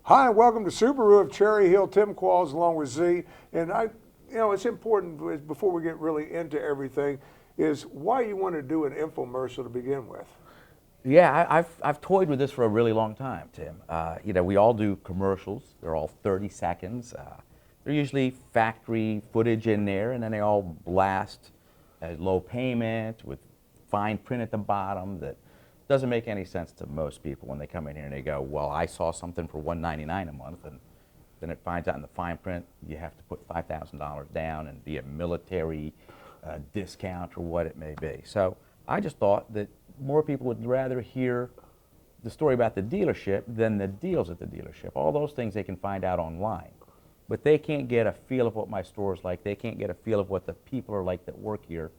Hi, and welcome to Subaru of Cherry Hill. Tim Qualls along with Z. And it's important before we get really into everything is why you want to do an infomercial to begin with. Yeah, I've toyed with this for a really long time, Tim. We all do commercials. They're all 30 seconds. They're usually factory footage in there, and then they all blast a low payment with fine print at the bottom that doesn't make any sense to most people when they come in here and they go, well, I saw something for $199 a month, and then it finds out in the fine print you have to put $5,000 down and be a military discount or what it may be. So I just thought that more people would rather hear the story about the dealership than the deals at the dealership. All those things they can find out online. But they can't get a feel of what my store is like. They can't get a feel of what the people are like that work here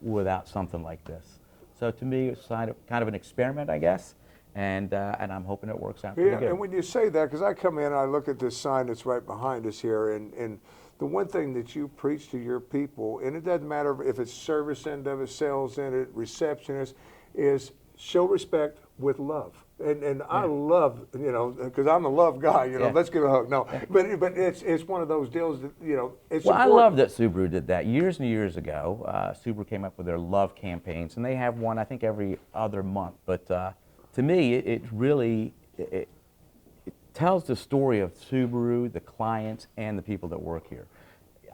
without something like this. So to me, it's kind of an experiment, I guess, and I'm hoping it works out pretty good. And when you say that, because I come in and I look at this sign that's right behind us here, and the one thing that you preach to your people, and it doesn't matter if it's service end of it, sales end of it, receptionist, is show respect with love. And I love, because I'm a love guy, let's give a hug. No, but it's one of those deals that, it's Well, important. I love that Subaru did that. Years and years ago, Subaru came up with their love campaigns, and they have one, I think, every other month. But to me, it really tells the story of Subaru, the clients, and the people that work here.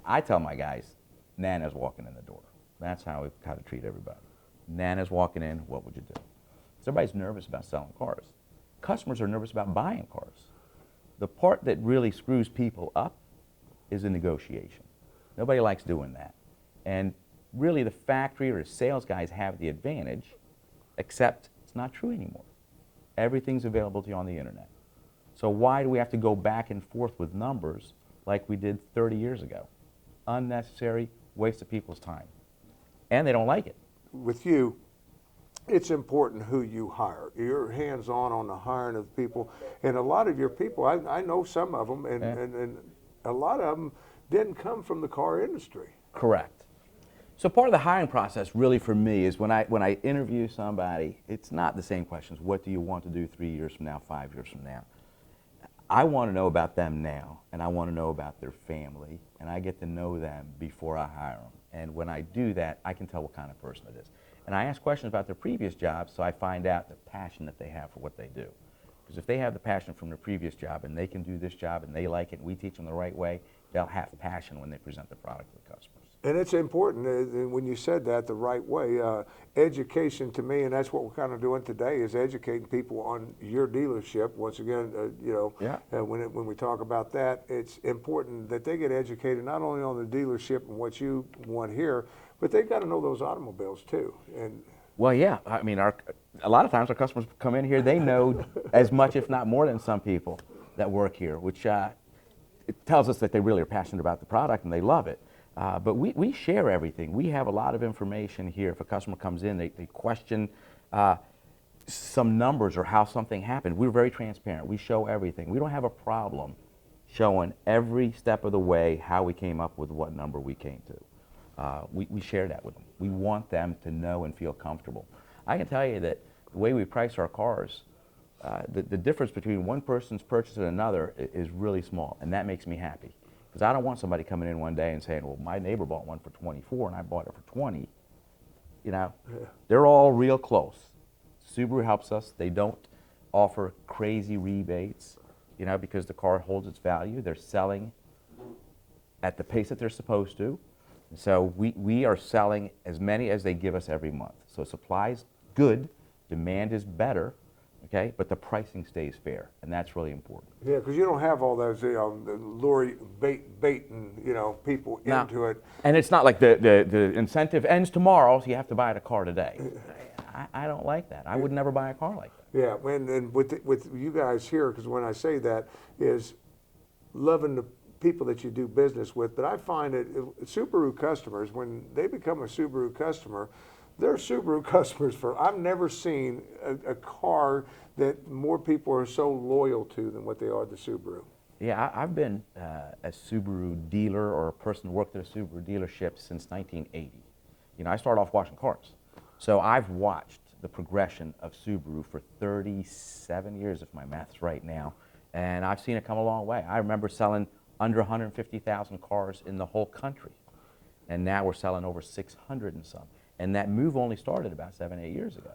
I tell my guys, Nana's walking in the door. That's how we kind of treat everybody. Nana's walking in, what would you do? So everybody's nervous about selling cars. Customers are nervous about buying cars. The part that really screws people up is the negotiation. Nobody likes doing that. And really the factory or the sales guys have the advantage, except it's not true anymore. Everything's available to you on the internet. So why do we have to go back and forth with numbers like we did 30 years ago? Unnecessary, waste of people's time. And they don't like it. With you, it's important who you hire. You're hands-on the hiring of people. And a lot of your people, I know some of them, and a lot of them didn't come from the car industry. Correct. So part of the hiring process really for me is when I interview somebody, it's not the same questions. What do you want to do 3 years from now, 5 years from now? I want to know about them now, and I want to know about their family, and I get to know them before I hire them. And when I do that, I can tell what kind of person it is. And I ask questions about their previous jobs so I find out the passion that they have for what they do. Because if they have the passion from their previous job and they can do this job and they like it and we teach them the right way, they'll have passion when they present the product to the customers. And it's important, when you said that the right way, education to me, and that's what we're kind of doing today, is educating people on your dealership. Once again, when we talk about that, it's important that they get educated not only on the dealership and what you want here, but they've got to know those automobiles too. And well, yeah, I mean, a lot of times our customers come in here, they know as much, if not more than some people that work here, which it tells us that they really are passionate about the product and they love it. But we share everything. We have a lot of information here. If a customer comes in, they question some numbers or how something happened. We're very transparent. We show everything. We don't have a problem showing every step of the way how we came up with what number we came to. We share that with them. We want them to know and feel comfortable. I can tell you that the way we price our cars, the difference between one person's purchase and another is really small, and that makes me happy. Because I don't want somebody coming in one day and saying, well, my neighbor bought one for 24 and I bought it for 20. They're all real close. Subaru helps us. They don't offer crazy rebates, because the car holds its value. They're selling at the pace that they're supposed to. So we are selling as many as they give us every month. So supply's good, demand is better. Okay, but the pricing stays fair, and that's really important. Yeah, because you don't have all those lure baiting people into it. And it's not like the incentive ends tomorrow, so you have to buy a car today. I don't like that. I would never buy a car like that. Yeah, and with you guys here, because when I say that is loving the people that you do business with, but I find that Subaru customers, when they become a Subaru customer, they're Subaru customers I've never seen a car that more people are so loyal to than what they are the Subaru. Yeah, I've been a Subaru dealer or a person who worked at a Subaru dealership since 1980. I started off washing cars. So I've watched the progression of Subaru for 37 years, if my math's right now. And I've seen it come a long way. I remember selling under 150,000 cars in the whole country. And now we're selling over 600 and some. And that move only started about 7, 8 years ago.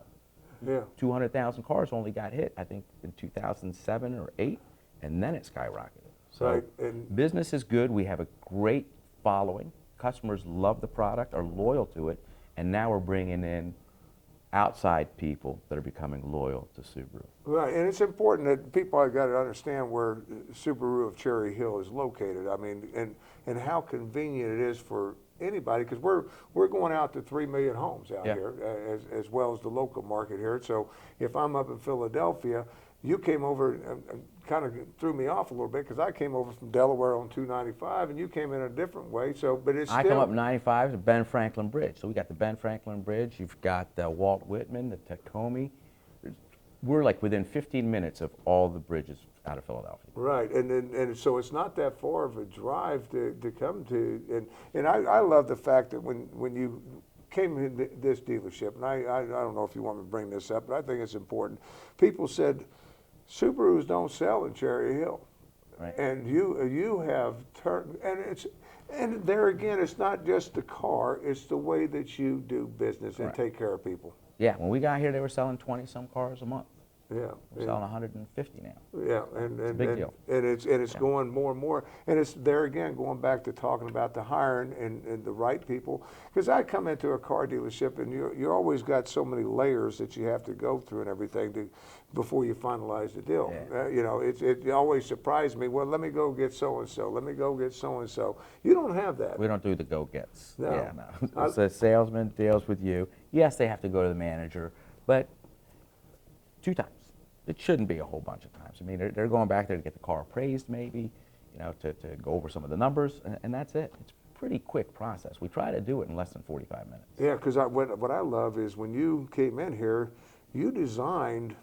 Yeah. 200,000 cars only got hit, I think, in 2007 or 8, and then it skyrocketed. So Right, and- business is good. We have a great following. Customers love the product, are loyal to it, and now we're bringing in outside people that are becoming loyal to Subaru. Right, and it's important that people have got to understand where Subaru of Cherry Hill is located. I mean, and how convenient it is for anybody, because we're going out to 3 million homes out Yeah. here, as well as the local market here. So if I'm up in Philadelphia, you came over and kind of threw me off a little bit, because I came over from Delaware on 295, and you came in a different way. So, but it's I still, come up 95 to Ben Franklin Bridge. So we got the Ben Franklin Bridge. You've got Walt Whitman, the Tacoma. We're like within 15 minutes of all the bridges out of Philadelphia. Right, and so it's not that far of a drive to come to, and I love the fact that when you came in this dealership, and I don't know if you want me to bring this up, but I think it's important. People said Subarus don't sell in Cherry Hill, Right. and you have turned, and there again, it's not just the car, it's the way that you do business and Correct. take care of people. Yeah, when we got here, they were selling 20-some cars a month. Yeah, We're selling 150 now. yeah, and a big deal. and it's going more and more, and it's there again, going back to talking about the hiring and the right people. Because I come into a car dealership, and you always got so many layers that you have to go through and everything before you finalize the deal. Yeah. You know, it always surprised me. Well, let me go get so and so. Let me go get so and so. You don't have that. We don't do the go-gets. No. Yeah, no. It's a salesman deals with you. Yes, they have to go to the manager, but 2 times. It shouldn't be a whole bunch of times. I mean, they're going back there to get the car appraised, maybe, you know, to go over some of the numbers, and that's it. It's a pretty quick process. We try to do it in less than 45 minutes. Yeah, because what I love is when you came in here, you designed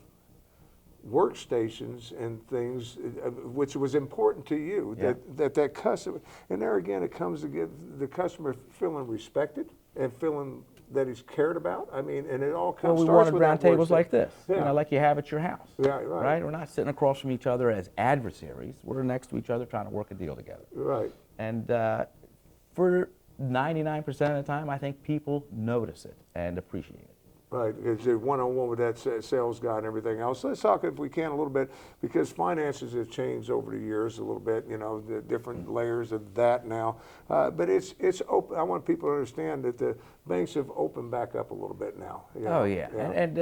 workstations and things, which was important to you. Yeah. That customer, and there again, it comes to get the customer feeling respected and feeling that he's cared about. I mean, and it all Well, comes. we starts wanted with round that tables workstation. like this, you Yeah. know, like you have at your house. Yeah, right. We're not sitting across from each other as adversaries. We're next to each other trying to work a deal together. Right. And for 99% of the time, I think people notice it and appreciate it. Right, it's a one-on-one with that sales guy and everything else. Let's talk, if we can, a little bit, because finances have changed over the years a little bit, you know, the different layers of that now. But it's open. I want people to understand that the banks have opened back up a little bit now. You know? Oh, yeah. And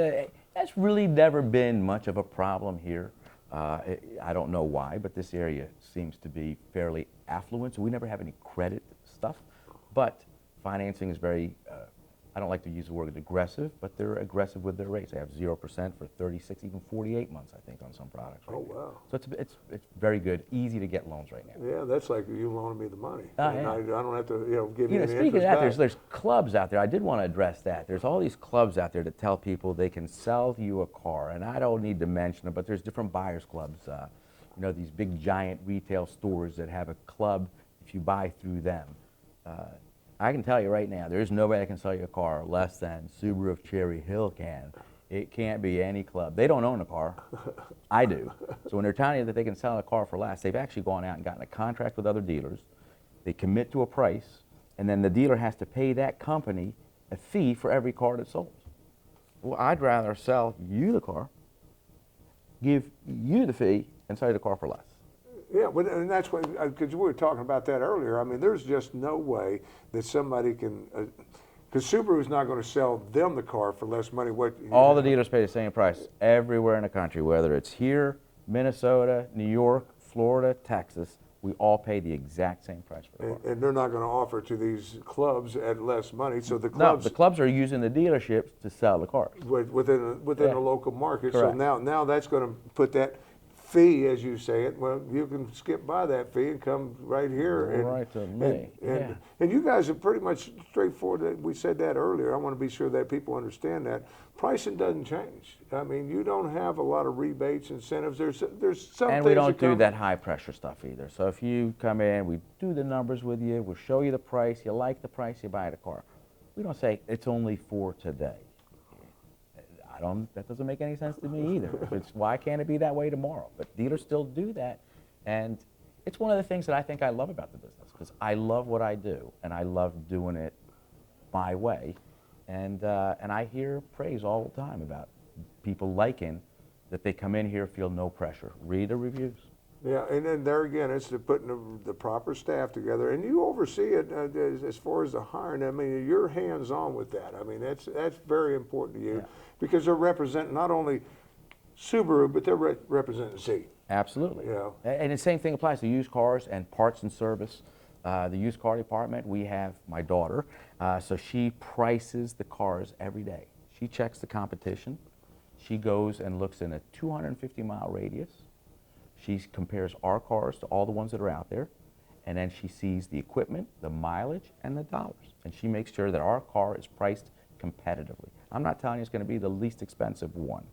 that's really never been much of a problem here. I don't know why, but this area seems to be fairly affluent, so we never have any credit stuff. But financing is very, I don't like to use the word aggressive, but they're aggressive with their rates. They have 0% for 36, even 48 months, I think, on some products right Oh, now. wow. So it's very good, easy to get loans right now. Yeah, that's like you loaning me the money. Oh, And yeah. I don't have to, give you You know, any speaking of interest that, back. there's clubs out there. I did want to address that. There's all these clubs out there that tell people they can sell you a car, and I don't need to mention them, but there's different buyers clubs. You know, these big giant retail stores that have a club if you buy through them. I can tell you right now, there's nobody that can sell you a car less than Subaru of Cherry Hill can. It can't be any club. They don't own a car. I do. So when they're telling you that they can sell a car for less, they've actually gone out and gotten a contract with other dealers. They commit to a price, and then the dealer has to pay that company a fee for every car that's sold. Well, I'd rather sell you the car, give you the fee, and sell you the car for less. Yeah, but, and that's what, because we were talking about that earlier. I mean, there's just no way that somebody can, because Subaru's not going to sell them the car for less money. All the dealers pay the same price everywhere in the country, whether it's here, Minnesota, New York, Florida, Texas. We all pay the exact same price for the car. And they're not going to offer to these clubs at less money. So the No, clubs the clubs are using the dealerships to sell the cars. within Yeah. the local market. Correct. So now that's going to put that fee, as you say it. Well, you can skip by that fee and come right here. Go And, right to me, yeah. and you guys are pretty much straightforward. We said that earlier. I want to be sure that people understand that pricing doesn't change. I mean, you don't have a lot of rebates, incentives. There's some And things we don't do come- that high pressure stuff either. So if you come in, we do the numbers with you, we'll show you the price, you like the price, you buy the car. We don't say it's only for today. That doesn't make any sense to me either. Why can't it be that way tomorrow? But dealers still do that, and it's one of the things that I think I love about the business, because I love what I do, and I love doing it my way, and I hear praise all the time about people liking that they come in here, feel no pressure, read the reviews. Yeah, and then there again, it's putting the proper staff together, and you oversee it as far as the hiring. I mean, you're hands-on with that. I mean, that's very important to you, because they're representing not only Subaru, but they're representing Z. Absolutely. Yeah. And the same thing applies to used cars and parts and service. The used car department, we have my daughter, so she prices the cars every day. She checks the competition. She goes and looks in a 250-mile radius. She compares our cars to all the ones that are out there, and then she sees the equipment, the mileage, and the dollars. And she makes sure that our car is priced competitively. I'm not telling you it's going to be the least expensive one.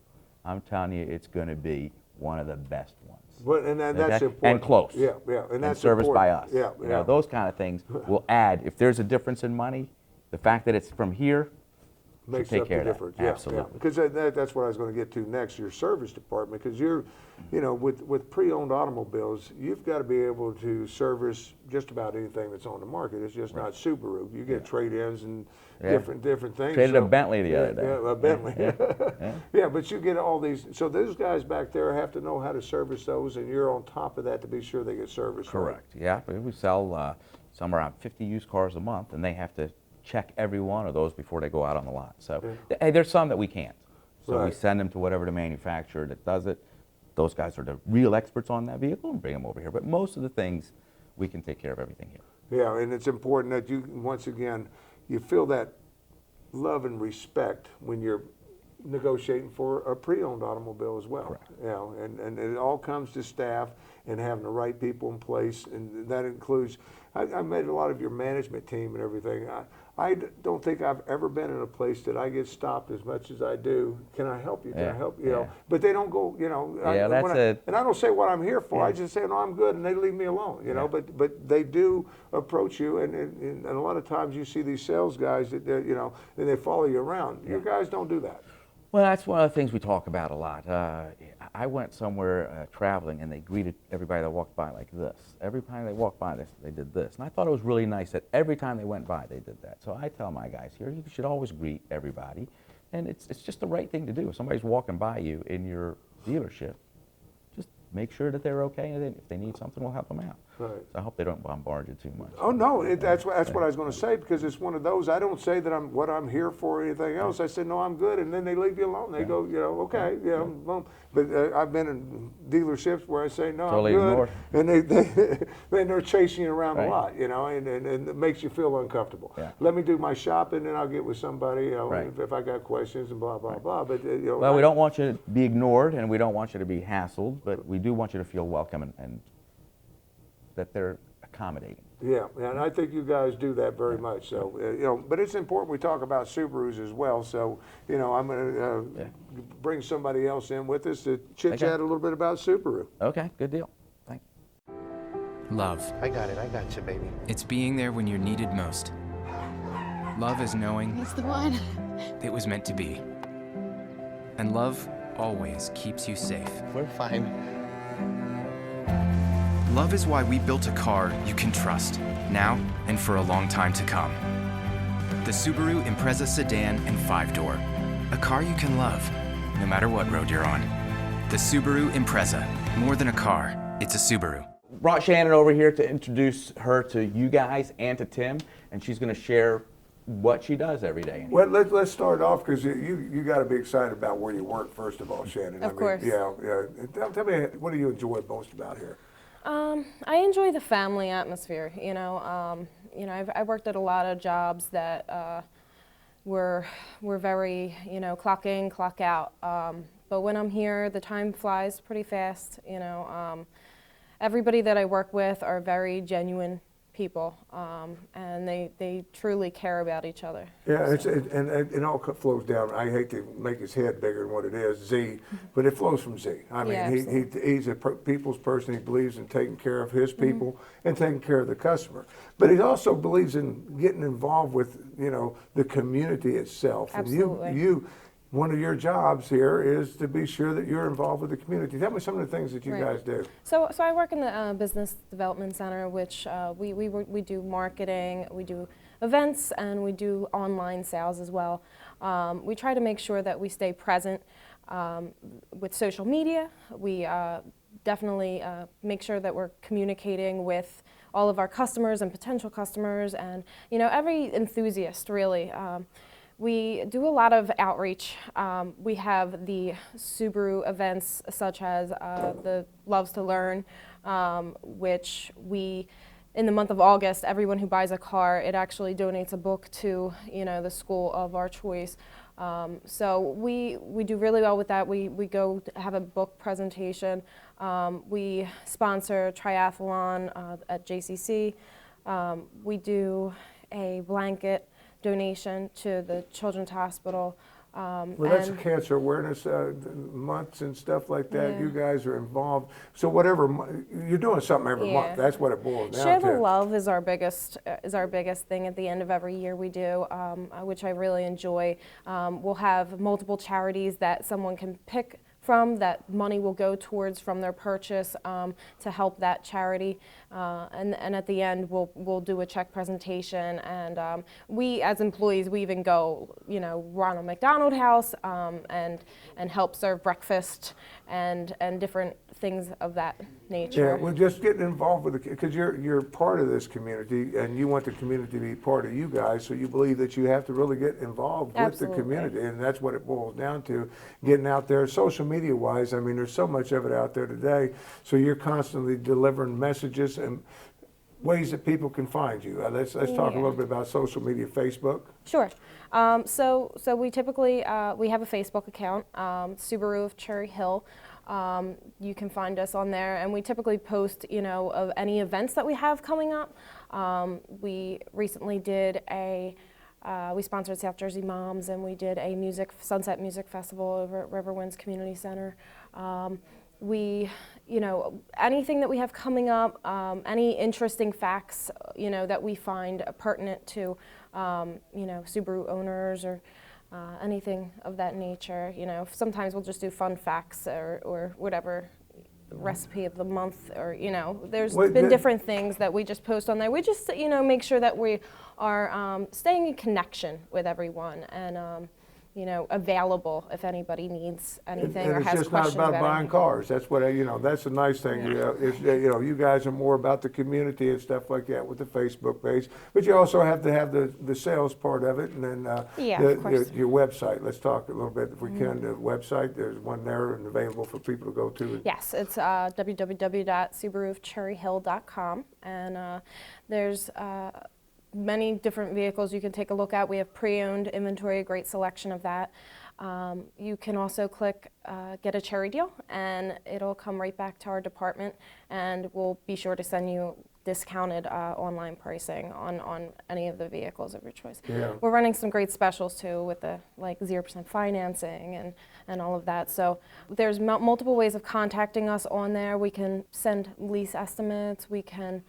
I'm telling you it's going to be one of the best ones. But, and that's important. And close. Yeah, yeah. And that's serviced by us. Yeah, You know, those kind of things will add. If there's a difference in money, the fact that it's from here makes take up care the of that. difference. Yeah, Absolutely. Because that's what I was going to get to next, your service department, because you're, you know, with pre-owned automobiles, you've got to be able to service just about anything that's on the market. It's just not Subaru. You get trade-ins and different things. Traded a Bentley the other day. Yeah, a Bentley. Yeah. Yeah, but you get all these. So those guys back there have to know how to service those, and you're on top of that to be sure they get serviced. Correct. Yeah, we sell somewhere around 50 used cars a month, and they have to check every one of those before they go out on the lot. So hey, there's some that we can't. So we send them to whatever the manufacturer that does it. Those guys are the real experts on that vehicle, and bring them over here. But most of the things, we can take care of everything here. Yeah, and it's important that you, once again, you feel that love and respect when you're negotiating for a pre-owned automobile as well. Correct. You know, and it all comes to staff and having the right people in place, and that includes, I met a lot of your management team and everything. I don't think I've ever been in a place that I get stopped as much as I do. Can I help you? Can I help you? You know, but they don't go, you know. Yeah, that's it. And I don't say what I'm here for. I just say, no, I'm good, and they leave me alone. You know, but they do approach you, and a lot of times you see these sales guys that, you know, and they follow you around. Your guys don't do that. Well, that's one of the things we talk about a lot. I went somewhere traveling, and they greeted everybody that walked by like this. Every time they walked by, they did this. And I thought it was really nice that every time they went by, they did that. So I tell my guys here, you should always greet everybody. And it's just the right thing to do. If somebody's walking by you in your dealership, just make sure that they're okay, and if they need something, we'll help them out. Right. So I hope they don't bombard you too much. Oh no, that's what I was going to say, because it's one of those. I don't say that I'm here for or anything else. I say no, I'm good, and then they leave you alone. They go, you know, okay, yeah. Well, but I've been in dealerships where I say no, Totally I'm good, ignored. and then they're chasing you around a Right. lot, you know, and it makes you feel uncomfortable. Yeah. Let me do my shopping, and I'll get with somebody, you know, Right. if I got questions and blah blah blah. But you know, Well, we don't want you to be ignored, and we don't want you to be hassled, but we do want you to feel welcome and that they're accommodating. Yeah, and I think you guys do that very much. So, you know, but it's important we talk about Subarus as well. So, you know, I'm going to bring somebody else in with us to chit-chat a little bit about Subaru. Okay, good deal. Thank you. Love. I got you, baby. It's being there when you're needed most. Love is knowing It's the one. it was meant to be. And love always keeps you safe. We're fine. Love is why we built a car you can trust, now and for a long time to come. The Subaru Impreza sedan and 5-door. A car you can love, no matter what road you're on. The Subaru Impreza. More than a car, it's a Subaru. Brought Shannon over here to introduce her to you guys and to Tim, and she's going to share what she does every day. Well, let's start off, because you got to be excited about where you work, first of all, Shannon. Of course. Yeah. Tell me, what do you enjoy most about here? I enjoy the family atmosphere. You know, I worked at a lot of jobs that were very, you know, clock in, clock out. But when I'm here, the time flies pretty fast. You know, everybody that I work with are very genuine people, and they truly care about each other. Yeah, and it all flows down. I hate to make his head bigger than what it is, Z, but it flows from Z. I mean, Yeah, he's a people's person. He believes in taking care of his people and taking care of the customer. But he also believes in getting involved with, you know, the community itself. Absolutely. And one of your jobs here is to be sure that you're involved with the community. Tell me some of the things that you Right. guys do. So I work in the Business Development Center, which we do marketing, we do events, and we do online sales as well. We try to make sure that we stay present with social media. We definitely make sure that we're communicating with all of our customers and potential customers, and every enthusiast really. We do a lot of outreach. We have the Subaru events such as the Loves to Learn, which in the month of August, everyone who buys a car, it actually donates a book to the school of our choice. So we do really well with that. We go have a book presentation. We sponsor triathlon at JCC. We do a blanket donation to the Children's Hospital. Well, that's and- cancer awareness months and stuff like that. Yeah. You guys are involved. So whatever, you're doing something every Yeah. month. That's what it boils down Share to. the Love is our biggest thing at the end of every year we do, which I really enjoy. We'll have multiple charities that someone can pick from that money will go towards from their purchase to help that charity, and at the end we'll do a check presentation, and we as employees we even go Ronald McDonald House and help serve breakfast and different things of that nature. Yeah, well, just getting involved with it, because you're part of this community, and you want the community to be part of you guys, so you believe that you have to really get involved with Absolutely. the community, and that's what it boils down to, getting out there. Social media-wise, I mean, there's so much of it out there today, so you're constantly delivering messages and ways that people can find you. Let's talk a Yeah. little bit about social media, Facebook. Sure. So we typically we have a Facebook account, Subaru of Cherry Hill. You can find us on there, and we typically post, of any events that we have coming up. We recently did we sponsored South Jersey Moms, and we did a Sunset Music Festival over at Riverwinds Community Center. Anything that we have coming up, any interesting facts, that we find pertinent to, Subaru owners or anything of that nature. Sometimes we'll just do fun facts or whatever recipe of the month, or there's been different things that we just post on there. We just make sure that we are staying in connection with everyone and available if anybody needs anything or And has it's just not questions about buying anything. cars. That's what that's the nice thing. Is you guys are more about the community and stuff like that with the Facebook page. But you also have to have the sales part of it, and then Yeah, of course. your website. Let's talk a little bit, if we can. The website, there's one there and available for people to go to. Yes, it's www.subaruofcherryhill.com, and there's many different vehicles you can take a look at. We have pre-owned inventory, a great selection of that. You can also click get a cherry deal, and it'll come right back to our department, and we'll be sure to send you discounted online pricing on any of the vehicles of your choice. Yeah. We're running some great specials too with the 0% financing and all of that. So there's multiple ways of contacting us on there. We can send lease estimates. We can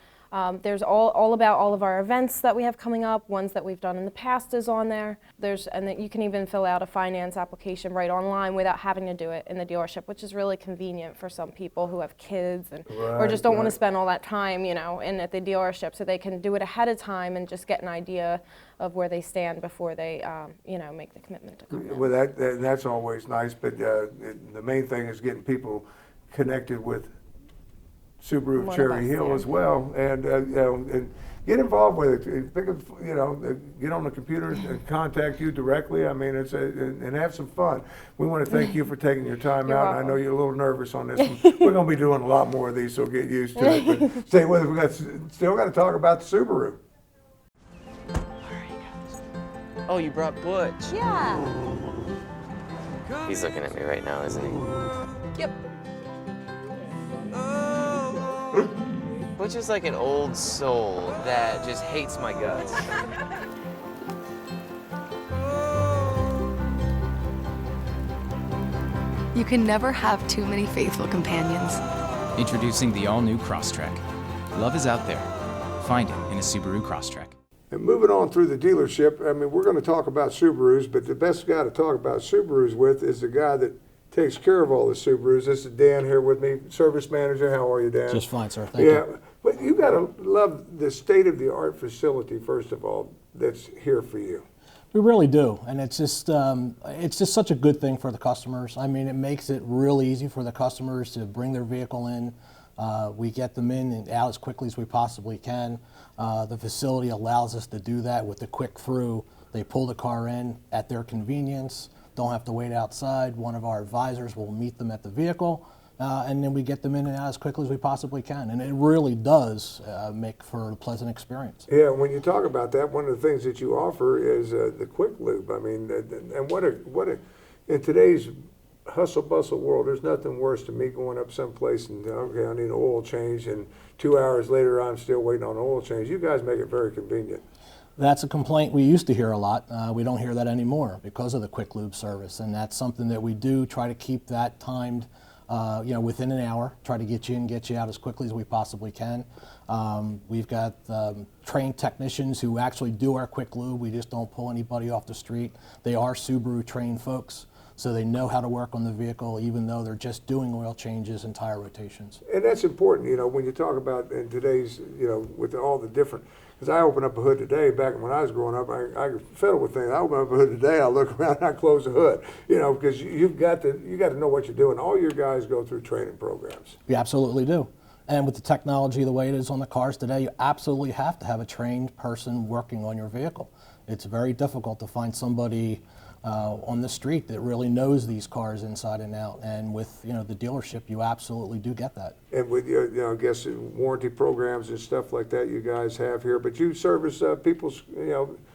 there's all about all of our events that we have coming up. Ones that we've done in the past is on there. And then you can even fill out a finance application right online without having to do it in the dealership, which is really convenient for some people who have kids or just don't want to spend all that time, in at the dealership. So they can do it ahead of time and just get an idea of where they stand before they, make the commitment to come in. Well, that's always nice, but the main thing is getting people connected with Subaru One of Cherry us, Hill yeah. as well, and and get involved with it. Pick up, get on the computer and contact you directly. I mean, and have some fun. We want to thank you for taking your time You're out. welcome. I know you're a little nervous on this one. We're going to be doing a lot more of these, so get used to it. But stay with us. Still got to talk about the Subaru. Oh, you brought Butch. Yeah. He's looking at me right now, isn't he? Yep. Butch is like an old soul that just hates my guts. You can never have too many faithful companions. Introducing the all-new Crosstrek. Love is out there. Find it in a Subaru Crosstrek. And moving on through the dealership, I mean, we're going to talk about Subarus, but the best guy to talk about Subarus with is the guy that takes care of all the Subarus. This is Dan here with me, service manager. How are you, Dan? Just fine, sir. Thank you. But you got to love the state-of-the-art facility, first of all, that's here for you. We really do, and it's just such a good thing for the customers. I mean, it makes it really easy for the customers to bring their vehicle in. We get them in and out as quickly as we possibly can. The facility allows us to do that with the quick through. They pull the car in at their convenience, don't have to wait outside. One of our advisors will meet them at the vehicle, and then we get them in and out as quickly as we possibly can. And it really does make for a pleasant experience. Yeah, when you talk about that, one of the things that you offer is the quick lube. I mean, and what a in today's hustle bustle world, there's nothing worse than me going up someplace and okay, I need an oil change, and 2 hours later I'm still waiting on an oil change. You guys make it very convenient. That's a complaint we used to hear a lot. We don't hear that anymore because of the quick lube service, and that's something that we do try to keep that timed, within an hour. Try to get you in, get you out as quickly as we possibly can. We've got trained technicians who actually do our quick lube. We just don't pull anybody off the street. They are Subaru trained folks, so they know how to work on the vehicle, even though they're just doing oil changes and tire rotations. And that's important, when you talk about in today's, with all the different, because I open up a hood today, back when I was growing up, I fiddle with things. I open up a hood today, I look around, I close the hood, because you got to know what you're doing. All your guys go through training programs. We absolutely do. And with the technology the way it is on the cars today, you absolutely have to have a trained person working on your vehicle. It's very difficult to find somebody on the street that really knows these cars inside and out. And with the dealership, you absolutely do get that. And with your, I guess warranty programs and stuff like that, you guys have here. But you service people's,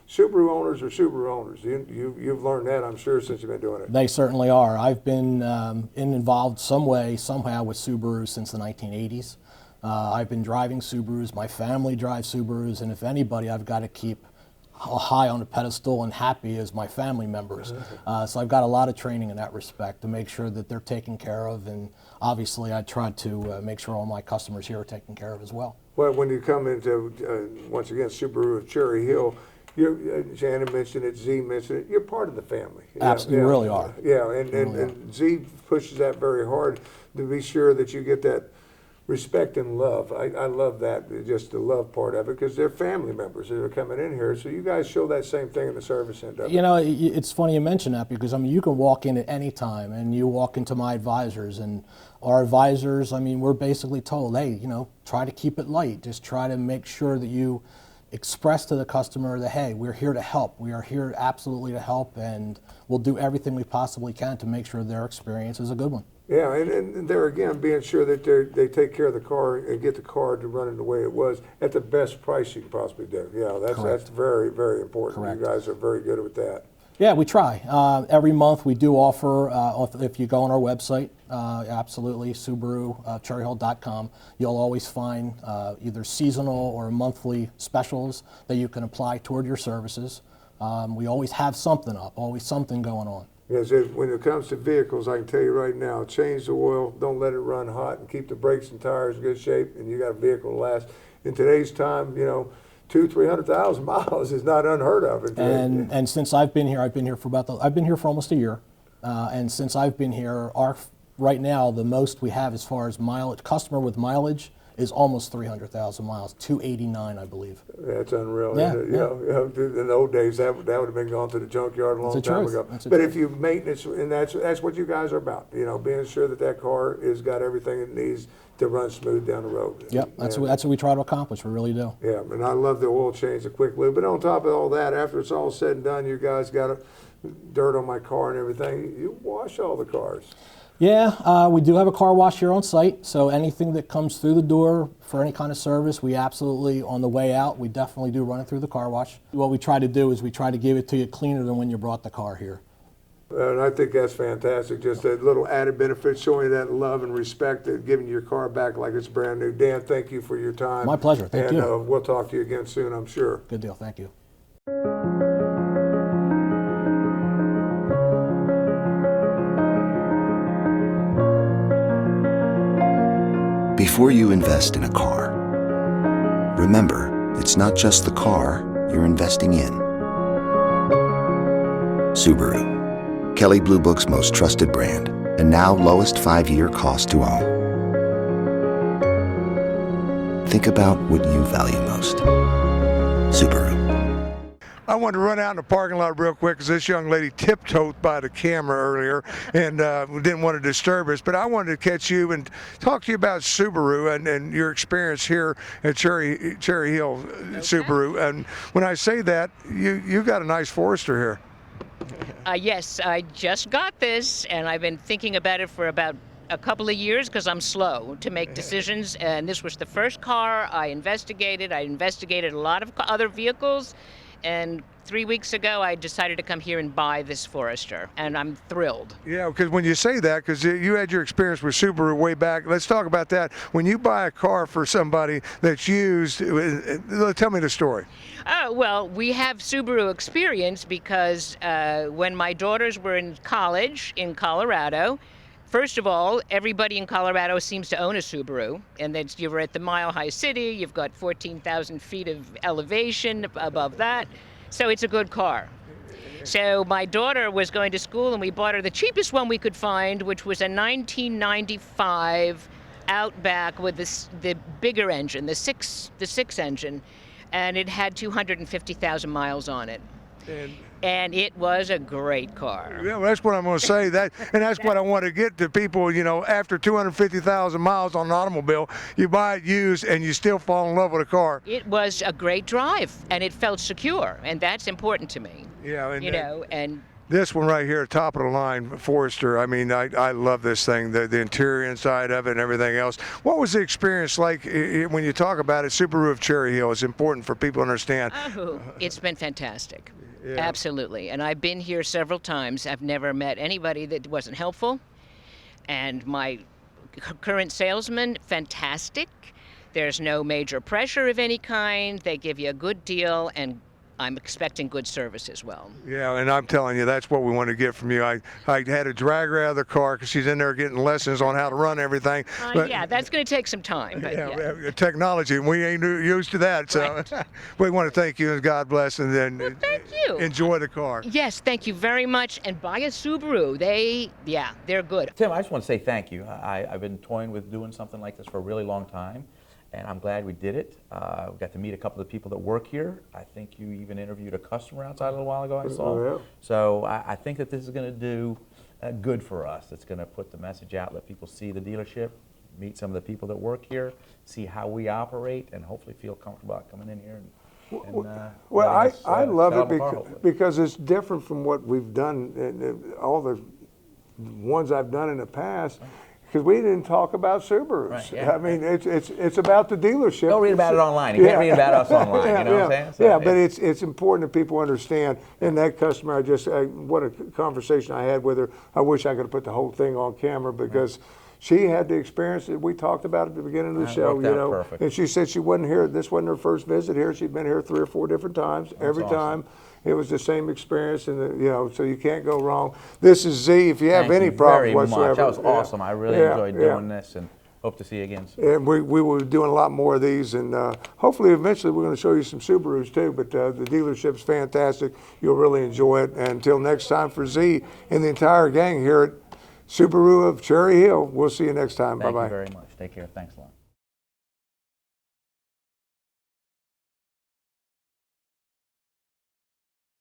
Subaru owners are Subaru owners. You've learned that, I'm sure, since you've been doing it. They certainly are. I've been involved some way, somehow, with Subaru since the 1980s. I've been driving Subarus. My family drives Subarus, and if anybody, I've got to keep high on a pedestal and happy as my family members. So I've got a lot of training in that respect to make sure that they're taken care of, and obviously I try to make sure all my customers here are taken care of as well. Well, when you come into, once again, Subaru of Cherry Hill, Shannon mentioned it, Z mentioned it, you're part of the family. Absolutely, you really are. Yeah, and Z pushes that very hard to be sure that you get that respect and love. I love that, just the love part of it, because they're family members that are coming in here. So you guys show that same thing in the service end of it. It's funny you mention that, because you can walk in at any time, and you walk into my advisors, and our advisors, we're basically told, hey, try to keep it light. Just try to make sure that you express to the customer that, hey, we're here to help. We are here absolutely to help, and we'll do everything we possibly can to make sure their experience is a good one. Yeah, and there again, being sure that they take care of the car and get the car to run it the way it was at the best price you can possibly do. Yeah, that's very, very important. Correct. You guys are very good with that. Yeah, we try. Every month we do offer, if you go on our website, absolutely, SubaruCherryhill.com, you'll always find either seasonal or monthly specials that you can apply toward your services. We always have something up, always something going on. Yes, when it comes to vehicles, I can tell you right now, change the oil, don't let it run hot, and keep the brakes and tires in good shape, and you got a vehicle to last. In today's time, 200,000-300,000 miles is not unheard of. And since I've been here, I've been here for almost a year, and since I've been here, right now the most we have as far as mileage, customer with mileage, is almost 300,000 miles, 289, I believe. That's unreal. Yeah, in the old days, that would have been gone to the junkyard a long time ago. But if you maintenance, and that's what you guys are about, being sure that car has got everything it needs to run smooth down the road. Yep, that's what we try to accomplish. We really do. Yeah, and I love the oil change, the quick lube. But on top of all that, after it's all said and done, you guys got dirt on my car and everything. You wash all the cars. Yeah, we do have a car wash here on site, so anything that comes through the door for any kind of service, we absolutely, on the way out, we definitely do run it through the car wash. What we try to do is we try to give it to you cleaner than when you brought the car here. And I think that's fantastic. Just a little added benefit, showing you that love and respect, giving your car back like it's brand new. Dan, thank you for your time. My pleasure. Thank you. And we'll talk to you again soon, I'm sure. Good deal. Thank you. Before you invest in a car, remember, it's not just the car, you're investing in. Subaru, Kelley Blue Book's most trusted brand, and now lowest 5-year cost to own. Think about what you value most. Subaru. I wanted to run out in the parking lot real quick because this young lady tiptoed by the camera earlier and didn't want to disturb us. But I wanted to catch you and talk to you about Subaru and your experience here at Cherry Hill Subaru. And when I say that, you got a nice Forester here. Yes, I just got this, and I've been thinking about it for about a couple of years because I'm slow to make decisions, and this was the first car I investigated. I investigated a lot of other vehicles, and 3 weeks ago I decided to come here and buy this Forester, and I'm thrilled. Yeah, because when you say that, because you had your experience with Subaru way back, let's talk about that. When you buy a car for somebody that's used, tell me the story. Oh, well, we have Subaru experience because when my daughters were in college in Colorado, first of all, everybody in Colorado seems to own a Subaru, and then you're at the Mile High City, you've got 14,000 feet of elevation above that, so it's a good car. So my daughter was going to school, and we bought her the cheapest one we could find, which was a 1995 Outback with the bigger engine, the six engine, and it had 250,000 miles on it. And it was a great car. Yeah, well, that's what I'm going to say. And that's what I want to get to people. You know, after 250,000 miles on an automobile, you buy it used, and you still fall in love with a car. It was a great drive, and it felt secure, and that's important to me. Yeah, and and this one right here, top of the line, Forester. I mean, I love this thing, the interior inside of it and everything else. What was the experience like when you talk about it? Subaru of Cherry Hill is important for people to understand. Oh, it's been fantastic. Yeah. Absolutely. And I've been here several times. I've never met anybody that wasn't helpful. And my current salesman, fantastic. There's no major pressure of any kind. They give you a good deal, and I'm expecting good service as well. Yeah, and I'm telling you, that's what we want to get from you. I had to drag her out of the car because she's in there getting lessons on how to run everything. But, yeah, that's going to take some time. But yeah. Technology, and we ain't used to that. So Right. we want to thank you, and God bless, and then Thank you. enjoy the car. Yes, thank you very much. And buy a Subaru. They're good. Tim, I just want to say thank you. I've been toying with doing something like this for a really long time, and I'm glad we did it. We got to meet a couple of people that work here. I think you even interviewed a customer outside a little while ago, I saw. Oh, yeah. So I think that this is going to do good for us. It's going to put the message out, let people see the dealership, meet some of the people that work here, see how we operate, and hopefully feel comfortable about coming in here Well, I love sell it them a car, hopefully. because it's different from what we've done, and all the ones I've done in the past. Because we didn't talk about Subarus. Right, yeah, I mean, it's about the dealership. Go read about it online. You can't read about us online. You know what I'm saying? So, yeah, but it's important that people understand. And that customer, what a conversation I had with her. I wish I could have put the whole thing on camera because she had the experience that we talked about at the beginning of the show. Worked out perfect. And she said she wasn't here. This wasn't her first visit here. She'd been here 3 or 4 different times. Every awesome. time. It was the same experience, and so you can't go wrong. This is Z. If you have any problems whatsoever, that was awesome. I really enjoyed doing this, and hope to see you again soon. And we will be doing a lot more of these, and hopefully eventually we're going to show you some Subarus too. But the dealership's fantastic. You'll really enjoy it. And until next time, for Z and the entire gang here at Subaru of Cherry Hill, we'll see you next time. Thank Bye-bye. you very much. Take care. Thanks a lot.